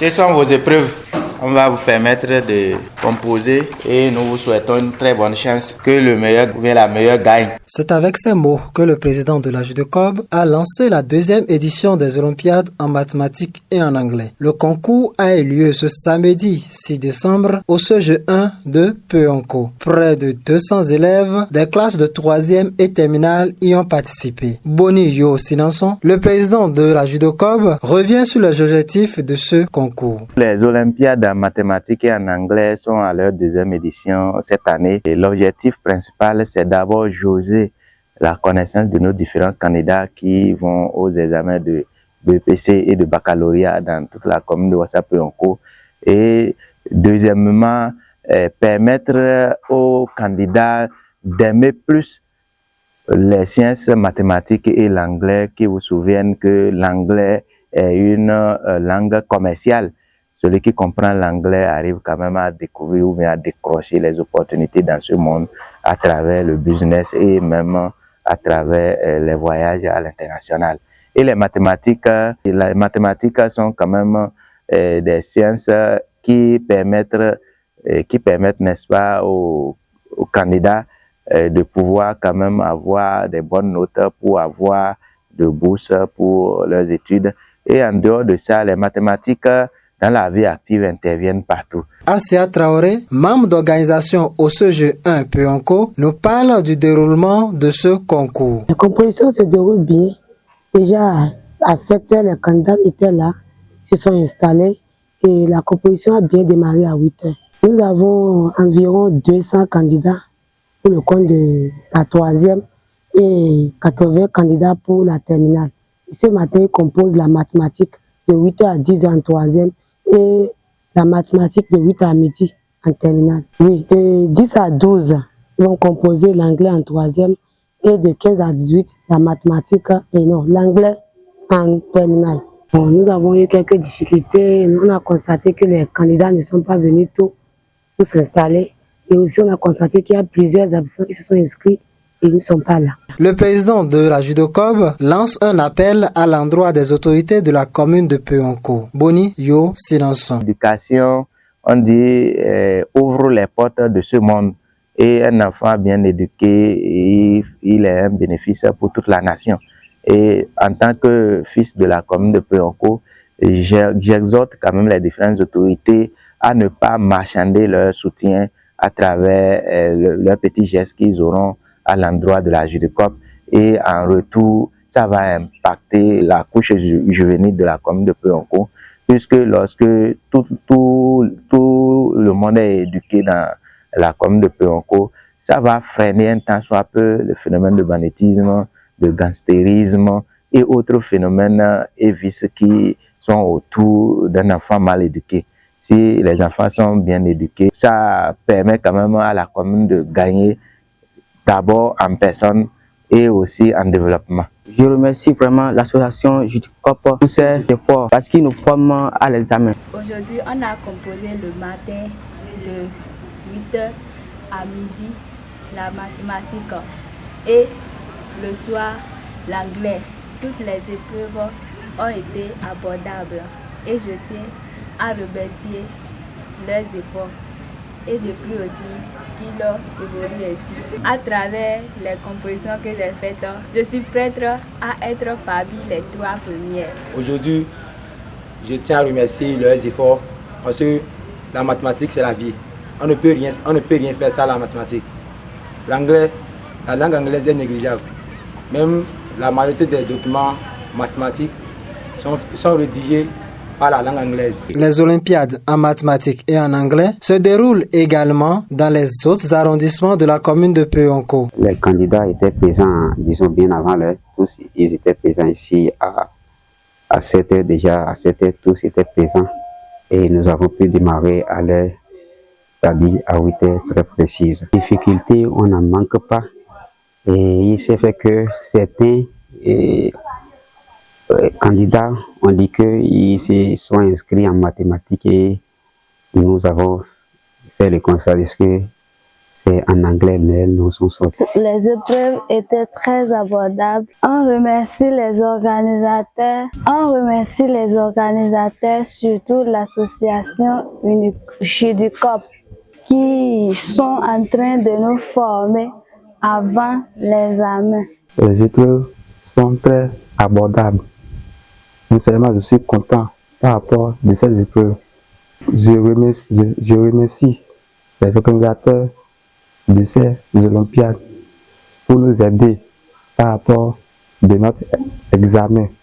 Quelles sont vos épreuves? On va vous permettre de composer et nous vous souhaitons une très bonne chance, que le meilleur ou bien la meilleure gagne. C'est avec ces mots que le président de la JUDECOB a lancé la deuxième édition des Olympiades en mathématiques et en anglais. Le concours a eu lieu ce samedi 6 décembre au CEGE 1 de Peu-en-Co. Près de 200 élèves des classes de 3e et terminale y ont participé. Boni Yo Sinanson, le président de la JUDECOB, revient sur les objectifs de ce concours. Les Olympiades en mathématiques et en anglais sont à leur deuxième édition cette année. Et l'objectif principal, c'est d'abord jauger la connaissance de nos différents candidats qui vont aux examens de BEPC et de baccalauréat dans toute la commune de Ouassa-Peu-en-Co. Et deuxièmement, permettre aux candidats d'aimer plus les sciences mathématiques et l'anglais, qui vous souviennent que l'anglais est une langue commerciale. Celui qui comprend l'anglais arrive quand même à découvrir ou bien à décrocher les opportunités dans ce monde à travers le business et même à travers les voyages à l'international. Et les mathématiques sont quand même des sciences qui permettent, n'est-ce pas, aux candidats de pouvoir quand même avoir des bonnes notes pour avoir de bourses pour leurs études. Et en dehors de ça, les mathématiques dans la vie active interviennent partout. Asia Traoré, membre d'organisation au CEGE 1 Peu-en-Co, nous parle du déroulement de ce concours. La composition se déroule bien. Déjà à 7 heures, les candidats étaient là, se sont installés et la composition a bien démarré à 8 heures. Nous avons environ 200 candidats pour le compte de la 3e et 80 candidats pour la terminale. Et ce matin, ils composent la mathématique de 8 heures à 10 heures en 3e et la mathématique de 8 à midi en terminale. Oui, de 10 à 12, ils vont composer l'anglais en 3e et de 15 à 18, la mathématique et non, l'anglais en terminale. Bon, nous avons eu quelques difficultés. On a constaté que les candidats ne sont pas venus tôt pour s'installer. Et aussi, on a constaté qu'il y a plusieurs absents qui se sont inscrits et ils ne sont pas là. Le président de la JUDECOB lance un appel à l'endroit des autorités de la commune de Peu-en-Co. Boni Yo Sinanson. L'éducation, on dit, ouvre les portes de ce monde. Et un enfant bien éduqué, il est un bénéfice pour toute la nation. Et en tant que fils de la commune de Peu-en-Co, j'exhorte quand même les différentes autorités à ne pas marchander leur soutien à travers leurs petits gestes qu'ils auront à l'endroit de la JUDECOB. Et en retour, ça va impacter la couche juvénile de la commune de Peu-en-Co, puisque lorsque tout le monde est éduqué dans la commune de Peu-en-Co, ça va freiner un tant soit peu le phénomène de banditisme, de gangstérisme et autres phénomènes et vices qui sont autour d'un enfant mal éduqué. Si les enfants sont bien éduqués, ça permet quand même à la commune de gagner d'abord en personne et aussi en développement. Je remercie vraiment l'association JUDECOB pour ses efforts parce qu'ils nous forment à l'examen. Aujourd'hui, on a composé le matin de 8h à midi la mathématique et le soir l'anglais. Toutes les épreuves ont été abordables et je tiens à remercier leurs efforts. Et je prie aussi qu'ils évoluent ainsi. À travers les compositions que j'ai faites, je suis prête à être parmi les 3 premières. Aujourd'hui, je tiens à remercier leurs efforts parce que la mathématique, c'est la vie. On ne peut rien faire sans la mathématique. La langue anglaise est négligeable. Même la majorité des documents mathématiques sont rédigés par la langue anglaise. Les Olympiades en mathématiques et en anglais se déroulent également dans les autres arrondissements de la commune de Peu-en-Co. Les candidats étaient présents, disons bien avant l'heure, tous ils étaient présents ici à 7 heures déjà, à 7 heures tous étaient présents et nous avons pu démarrer à l'heure, c'est-à-dire à 8 heures très précises. Difficultés, on n'en manque pas et il s'est fait que certains candidats ont dit qu'ils se sont inscrits en mathématiques et nous avons fait le constat de ce que c'est en anglais, mais elles nous sont sorties. Les épreuves étaient très abordables. On remercie les organisateurs. Surtout l'association JUDICOP, qui sont en train de nous former avant l'examen. Les épreuves sont très abordables. Sincèrement, je suis content par rapport à ces épreuves. Je remercie les organisateurs de ces Olympiades pour nous aider par rapport à notre examen.